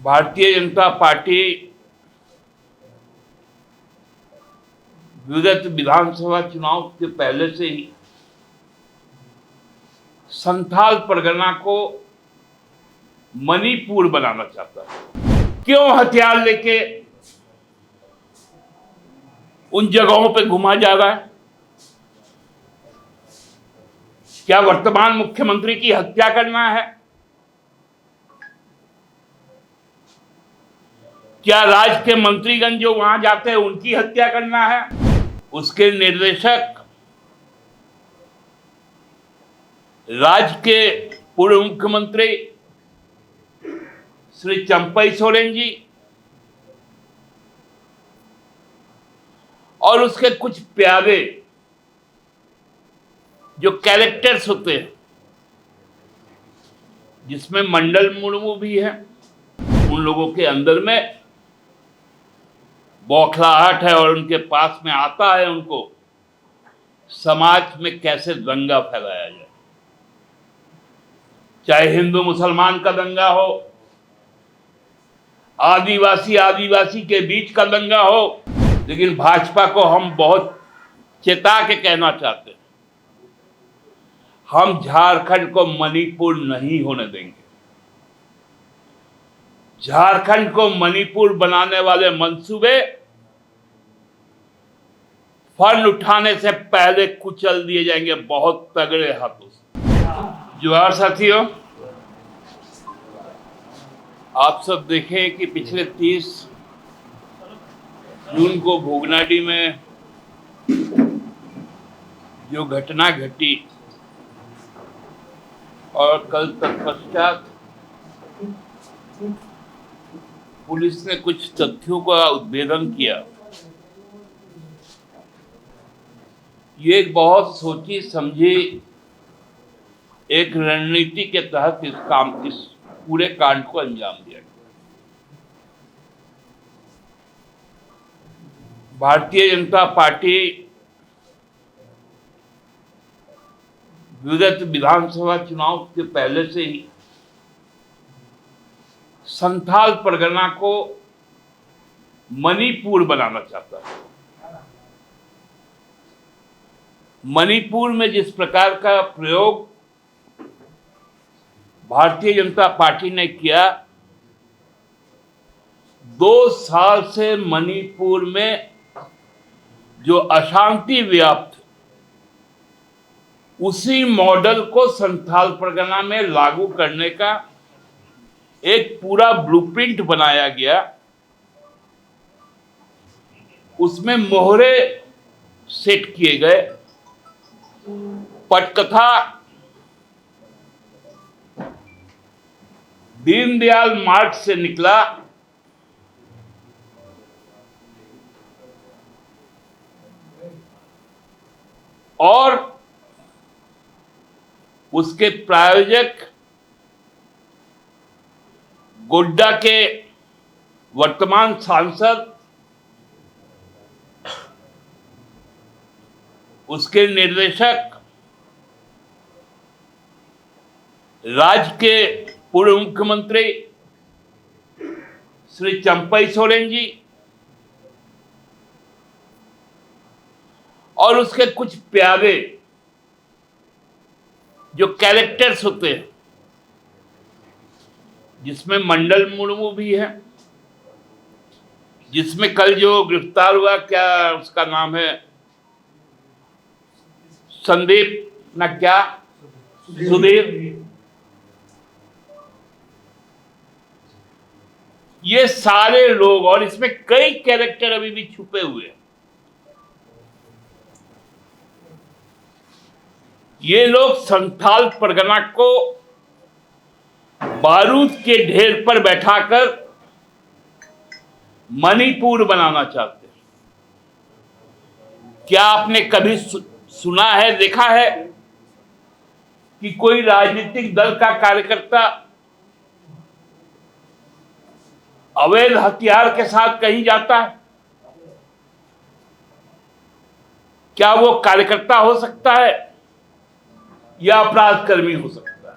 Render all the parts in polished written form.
Bharatiya Janata party विगत विधानसभा चुनाव के पहले से ही संथाल परगना को मणिपुर बनाना चाहता है। क्यों हथियार लेके उन जगहों पे घुमा जा रहा है? क्या वर्तमान मुख्यमंत्री की हत्या करना है? क्या राज्य के मंत्रीगण जो वहां जाते हैं उनकी हत्या करना है? उसके निर्देशक राज्य के पूर्व मुख्यमंत्री श्री चंपई सोरेन जी और उसके कुछ प्यारे जो कैरेक्टर्स होते हैं, जिसमें मंडल मुर्मू भी है, उन लोगों के अंदर में बौखलाहट है और उनके पास में आता है उनको समाज में कैसे दंगा फैलाया जाए, चाहे हिंदू मुसलमान का दंगा हो, आदिवासी के बीच का दंगा हो। लेकिन भाजपा को हम बहुत चेता के कहना चाहते हैं, हम झारखंड को मणिपुर नहीं होने देंगे। झारखंड को मणिपुर बनाने वाले मंसूबे फंड उठाने से पहले कुचल दिए जाएंगे बहुत तगड़े हाथों से। जोहार साथियों, आप सब देखें कि पिछले 30 जून को भोगनाडी में जो घटना घटी और कल तत्पश्चात पुलिस ने कुछ तथ्यों का उद्भेदन किया। ये एक बहुत सोची समझी एक रणनीति के तहत इस पूरे कांड को अंजाम दिया गया। भारतीय जनता पार्टी विगत विधानसभा चुनाव के पहले से ही संथाल परगना को मणिपुर बनाना चाहता है। मणिपुर में जिस प्रकार का प्रयोग भारतीय जनता पार्टी ने किया, 2 साल से मणिपुर में जो अशांति व्याप्त, उसी मॉडल को संथाल परगना में लागू करने का एक पूरा ब्लूप्रिंट बनाया गया। उसमें मोहरे सेट किए गए, पटकथा दीनदयाल मार्ग से निकला और उसके प्रायोजक गोड्डा के वर्तमान सांसद, उसके निर्देशक राज्य के पूर्व मुख्यमंत्री श्री चंपई सोरेन जी और उसके कुछ प्यारे जो कैरेक्टर्स होते हैं, जिसमें मंडल मुर्मू भी है, जिसमें कल जो गिरफ्तार हुआ, क्या उसका नाम है, संदीप ना क्या सुधीर, ये सारे लोग और इसमें कई कैरेक्टर अभी भी छुपे हुए हैं। ये लोग संथाल परगना को बारूद के ढेर पर बैठाकर मणिपुर बनाना चाहते हैं। क्या आपने कभी सुना है, देखा है कि कोई राजनीतिक दल का कार्यकर्ता अवैध हथियार के साथ कहीं जाता है? क्या वो कार्यकर्ता हो सकता है या अपराध कर्मी हो सकता है?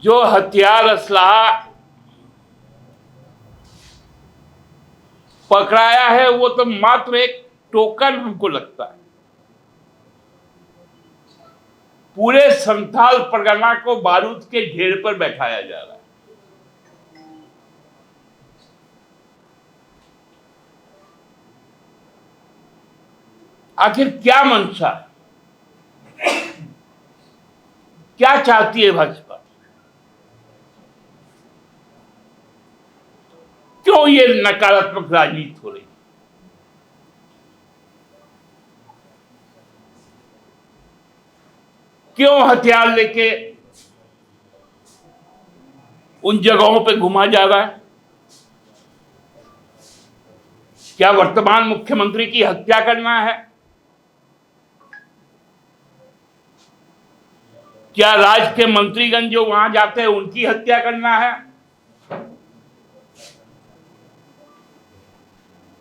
जो हथियार असलाह पकड़ाया है वो तो मात्र एक टोकन हमको लगता है। पूरे संथाल परगना को बारूद के ढेर पर बैठाया जा रहा है। आखिर क्या मंशा है, क्या चाहती है भाजपा? क्यों ये नकारात्मक राजनीति हो रही? क्यों हथियार लेके उन जगहों पे घुमा जा रहा है? क्या वर्तमान मुख्यमंत्री की हत्या करना है? क्या राज्य के मंत्रीगण जो वहां जाते हैं उनकी हत्या करना है?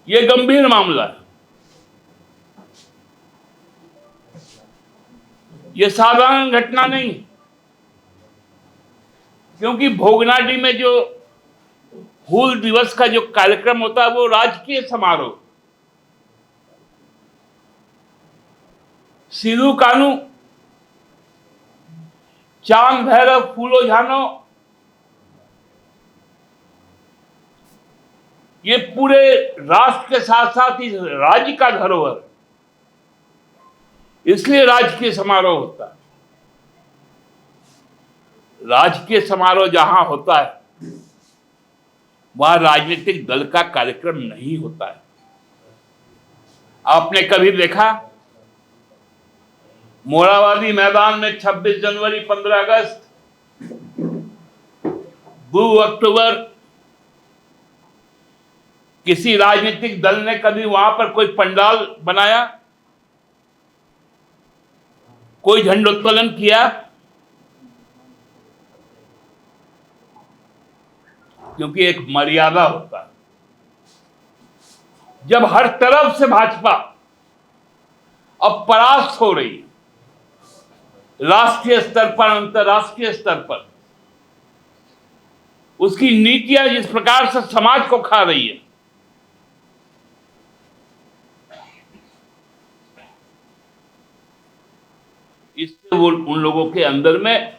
यह गंभीर मामला है। यह साधारण घटना नहीं, क्योंकि भोगनाडीह में जो हूल दिवस का जो कार्यक्रम होता है वो राजकीय समारोह। सिद्धू कानू, चांद भैरव, फूलो झानो, ये पूरे राष्ट्र के साथ साथ इस राज्य का धरोहर, इसलिए राजकीय समारोह होता है। राजकीय समारोह जहां होता है वहां राजनीतिक दल का कार्यक्रम नहीं होता है। आपने कभी देखा मोराबादी मैदान में 26 जनवरी, 15 अगस्त, 2 अक्टूबर किसी राजनीतिक दल ने कभी वहां पर कोई पंडाल बनाया, कोई झंडोत्तोलन किया? क्योंकि एक मर्यादा होता है। जब हर तरफ से भाजपा अब परास्त हो रही है, राष्ट्रीय स्तर पर, अंतर्राष्ट्रीय स्तर पर, उसकी नीतियां जिस प्रकार से समाज को खा रही है, इससे वो उन लोगों के अंदर में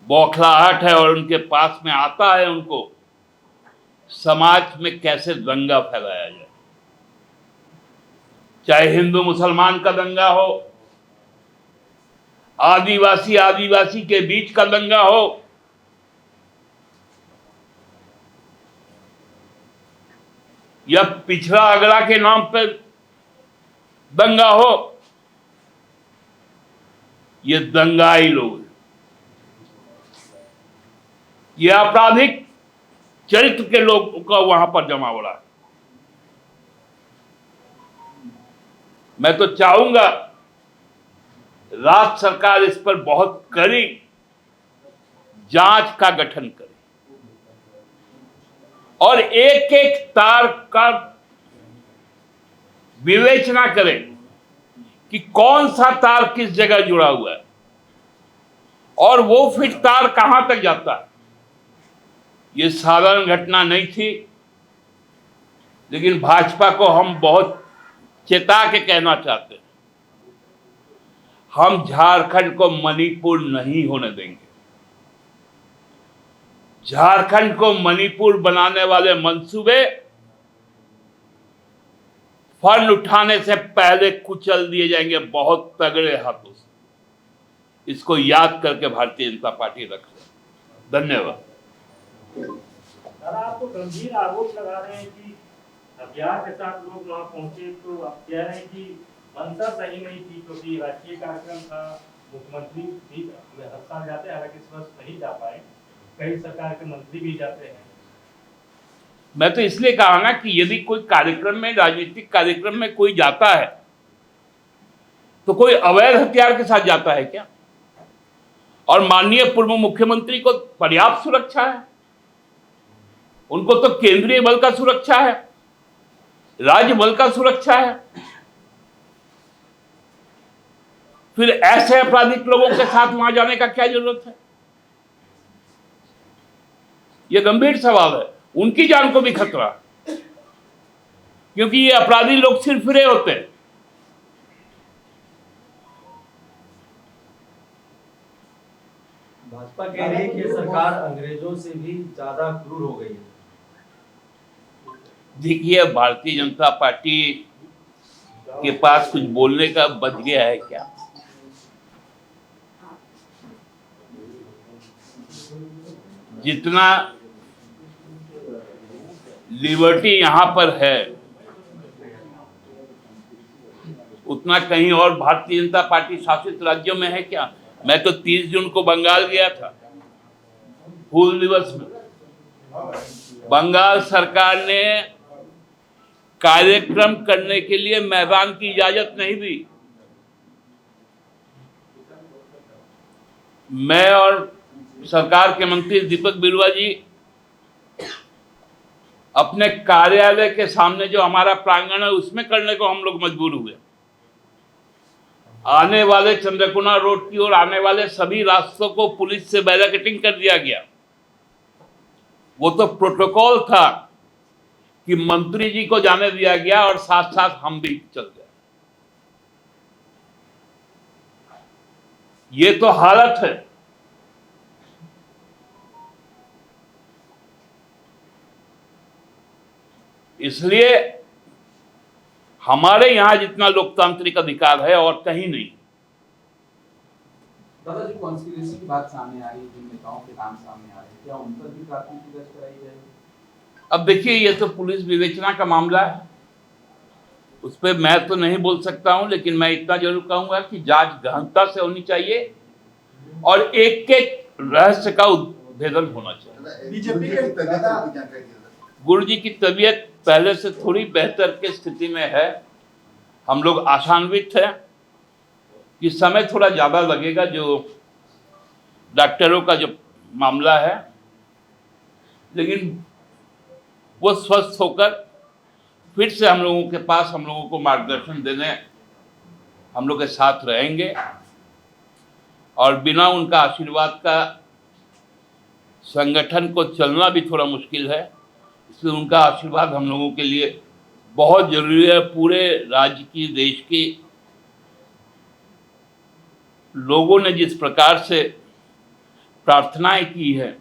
बौखलाहट है और उनके पास में आता है उनको समाज में कैसे दंगा फैलाया जाए। चाहे हिंदू मुसलमान का दंगा हो, आदिवासी आदिवासी के बीच का दंगा हो, या पिछड़ा अगड़ा के नाम पर दंगा हो, ये दंगाई लोग, ये आपराधिक चरित्र के लोग का वहां पर जमावड़ा है। मैं तो चाहूंगा राज्य सरकार इस पर बहुत कड़ी जांच का गठन करे और एक एक तार का विवेचना करे कि कौन सा तार किस जगह जुड़ा हुआ है और वो फिट तार कहां तक जाता है। ये साधारण घटना नहीं थी, लेकिन भाजपा को हम बहुत चेता के कहना चाहते हैं, हम झारखंड को मणिपुर नहीं होने देंगे। झारखंड को मणिपुर बनाने वाले मंसूबे फंड उठाने से पहले कुचल दिए जाएंगे बहुत तगड़े हाथों से। इसको याद करके भारतीय जनता पार्टी रख ले। धन्यवाद। सर, आप तो गंभीर आरोप लगा रहे हैं कि हथियार के साथ लोग वहां पहुंचे, तो आप कह रहे हैं कि मंशा सही नहीं थी, क्योंकि राष्ट्रीय कार्यक्रम था, मुख्यमंत्री भी हर साल जाते हैं, हालांकि इस वर्ष नहीं जा पाए, कई सरकार के मंत्री भी जाते हैं। मैं तो इसलिए कहा ना कि यदि कोई कार्यक्रम में, राजनीतिक कार्यक्रम में कोई जाता है तो कोई अवैध हथियार के साथ जाता है क्या? और माननीय पूर्व मुख्यमंत्री को पर्याप्त सुरक्षा है, उनको तो केंद्रीय बल का सुरक्षा है, राज्य बल का सुरक्षा है। फिर ऐसे आपराधिक लोगों के साथ वहां जाने का क्या जरूरत है? ये गंभीर सवाल है। उनकी जान को भी खतरा है, क्योंकि ये अपराधी लोग सिर्फ फिरे होते हैं। भाजपा कह रही है कि ये सरकार अंग्रेजों से भी ज्यादा क्रूर हो गई है। देखिए, भारतीय जनता पार्टी के पास कुछ बोलने का बच गया है क्या? जितना लिबर्टी यहां पर है, उतना कहीं और भारतीय जनता पार्टी शासित राज्यों में है क्या? मैं तो 30 जून को बंगाल गया था, हूल दिवस में। बंगाल सरकार ने कार्यक्रम करने के लिए मैदान की इजाजत नहीं दी। मैं और सरकार के मंत्री दीपक बिरुआ जी अपने कार्यालय के सामने जो हमारा प्रांगण है उसमें करने को हम लोग मजबूर हुए। आने वाले चंद्रकोना रोड की ओर आने वाले सभी रास्तों को पुलिस से बैरिकेडिंग कर दिया गया। वो तो प्रोटोकॉल था कि मंत्री जी को जाने दिया गया और साथ साथ हम भी चल गए। ये तो हालत है। इसलिए हमारे यहां जितना लोकतांत्रिक अधिकार है और कहीं नहीं। दादाजी, कॉन्स्पिरेसी की बात सामने आ रही है, जिन नेताओं के नाम सामने आ रहे हैं, क्या उन पर भी प्राथमिकी दर्ज कराई जाएगी? अब देखिए, ये तो पुलिस विवेचना का मामला है, उस पर मैं तो नहीं बोल सकता हूं, लेकिन मैं इतना जरूर कहूंगा कि जांच गहनता से होनी चाहिए और एक एक रहस्य का उद्भेदन होना चाहिए। बीजेपी की तबीयत गुरु जी की तबीयत पहले से थोड़ी बेहतर की स्थिति में है। हम लोग आशान्वित हैं कि समय थोड़ा ज़्यादा लगेगा, जो डॉक्टरों का जो मामला है, लेकिन वो स्वस्थ होकर फिर से हम लोगों के पास हम लोगों को मार्गदर्शन देने हम लोग के साथ रहेंगे। और बिना उनका आशीर्वाद का संगठन को चलना भी थोड़ा मुश्किल है, इसलिए उनका आशीर्वाद हम लोगों के लिए बहुत जरूरी है। पूरे राज्य की, देश की लोगों ने जिस प्रकार से प्रार्थनाएं की है,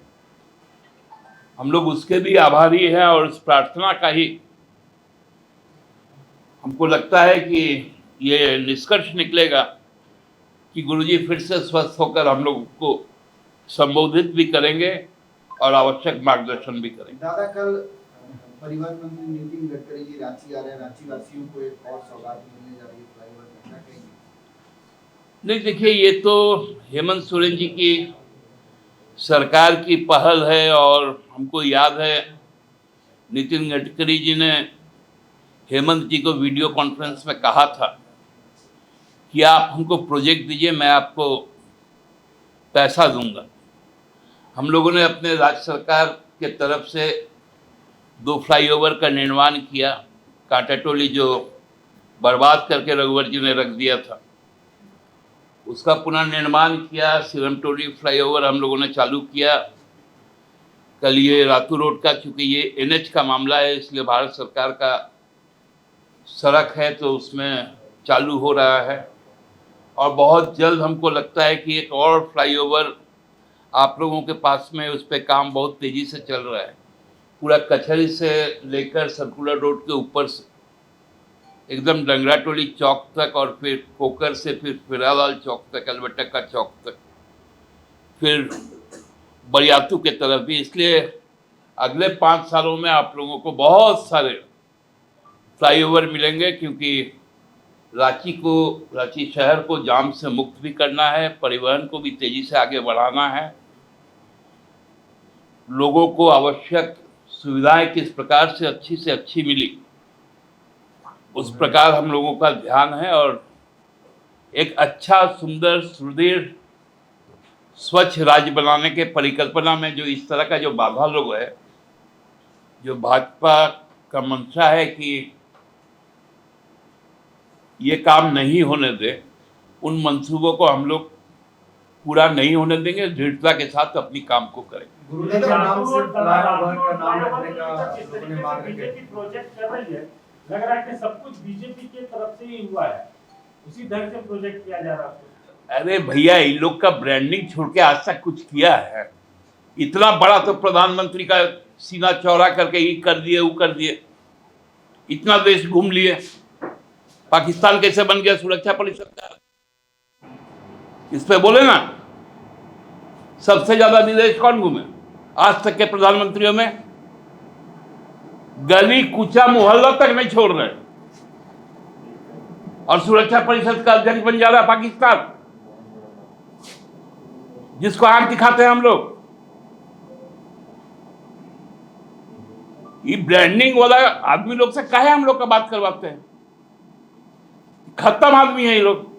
हम लोग उसके भी आभारी हैं और उस प्रार्थना का ही हमको लगता है कि ये निष्कर्ष निकलेगा कि गुरुजी फिर से स्वस्थ होकर हम लोग को संबोधित भी करेंगे और आवश्यक मार्गदर्शन भी करेंगे। दादा, कल परिवहन मंत्री नितिन गडकरी जी रांची आ रहे हैं, रांची वासियों को एक और सौगात मिलने जा रही है फ्लाईओवर में, क्या कहेंगे? नहीं, देखिए, ये तो हेमंत सोरेन जी की सरकार की पहल है और हमको याद है नितिन गडकरी जी ने हेमंत जी को वीडियो कॉन्फ्रेंस में कहा था कि आप हमको प्रोजेक्ट दीजिए, मैं आपको पैसा दूंगा। हम लोगों ने अपने राज्य सरकार के तरफ से 2 फ्लाईओवर का निर्माण किया। कांटाटोली जो बर्बाद करके रघुवर जी ने रख दिया था, उसका पुनर्निर्माण किया। सिरमटोली फ्लाईओवर हम लोगों ने चालू किया। कल ये रातू रोड का, चूँकि ये NH का मामला है, इसलिए भारत सरकार का सड़क है तो उसमें चालू हो रहा है। और बहुत जल्द हमको लगता है कि एक और फ्लाईओवर आप लोगों के पास में, उस पर काम बहुत तेज़ी से चल रहा है। पूरा कचहरी से लेकर सर्कुलर रोड के ऊपर से एकदम डंगराटोली चौक तक, और फिर कोकर से फिर फिरालाल चौक तक, अलबट्टका चौक तक, फिर बरियातू के तरफ भी। इसलिए अगले 5 सालों में आप लोगों को बहुत सारे फ्लाईओवर मिलेंगे, क्योंकि रांची शहर को जाम से मुक्त भी करना है, परिवहन को भी तेज़ी से आगे बढ़ाना है, लोगों को आवश्यक सुविधाएं किस प्रकार से अच्छी मिली, उस प्रकार हम लोगों का ध्यान है। और एक अच्छा, सुंदर, सुदृढ़, स्वच्छ राज्य बनाने के परिकल्पना में जो इस तरह का जो बाधा लोग है, जो भाजपा का मंशा है कि ये काम नहीं होने दे, उन मंसूबों को हम लोग पूरा नहीं होने देंगे। दृढ़ता के साथ अपनी काम को करेंगे। गुरुजी का नाम से फ्लाईओवर का नाम रखने का उन्होंने मांग रखी है। बीजेपी प्रोजेक्ट कर रही है, लग रहा है कि सब कुछ बीजेपी की तरफ से ही हुआ है, उसी ढंग से प्रोजेक्ट किया जा रहा है। अरे भैया, इन लोग का ब्रांडिंग छोड़ के आज तक कुछ किया है? इतना बड़ा तो प्रधानमंत्री का सीना चौड़ा करके ये कर दिए, वो कर दिए, इतना देश घूम लिए। पाकिस्तान कैसे बन गया सुरक्षा परिषद का, इस पे बोले ना। सबसे ज्यादा विदेश कौन घूमे आज तक के प्रधानमंत्रियों में? गली कूचा मोहल्ला तक नहीं छोड़ रहे, और सुरक्षा परिषद का अध्यक्ष बन जा रहा पाकिस्तान, जिसको आंख दिखाते हैं हम लोग। ये ब्रांडिंग वाला आदमी लोग से काहे हम लोग का बात करवाते हैं? खत्म आदमी है ये लोग।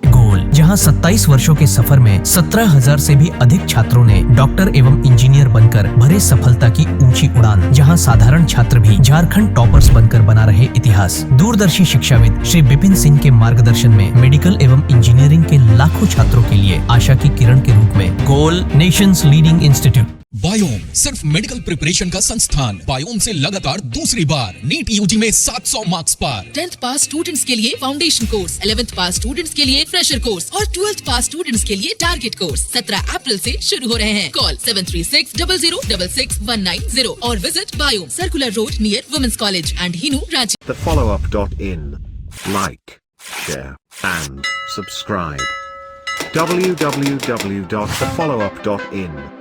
गोल, जहां 27 वर्षों के सफर में 17,000 से भी अधिक छात्रों ने डॉक्टर एवं इंजीनियर बनकर भरे सफलता की ऊंची उड़ान, जहां साधारण छात्र भी झारखंड टॉपर्स बनकर बना रहे इतिहास। दूरदर्शी शिक्षाविद श्री विपिन सिंह के मार्गदर्शन में मेडिकल एवं इंजीनियरिंग के लाखों छात्रों के लिए आशा की किरण के रूप में गोल, नेशंस लीडिंग इंस्टीट्यूट। बायोम सिर्फ मेडिकल प्रिपरेशन का संस्थान। बायोम से लगातार दूसरी बार नीट यूजी में 700 मार्क्स पार। 10th पास स्टूडेंट्स के लिए फाउंडेशन कोर्स, 11th पास स्टूडेंट्स के लिए फ्रेशर कोर्स और 12th पास स्टूडेंट्स के लिए टारगेट कोर्स 17 अप्रैल से शुरू हो रहे हैं। कॉल 7360066190 और विजिट बायोम, circular road near women's college and Hinoo, Ranchi. thefollowup.in. Like, share, and subscribe. www.thefollowup.in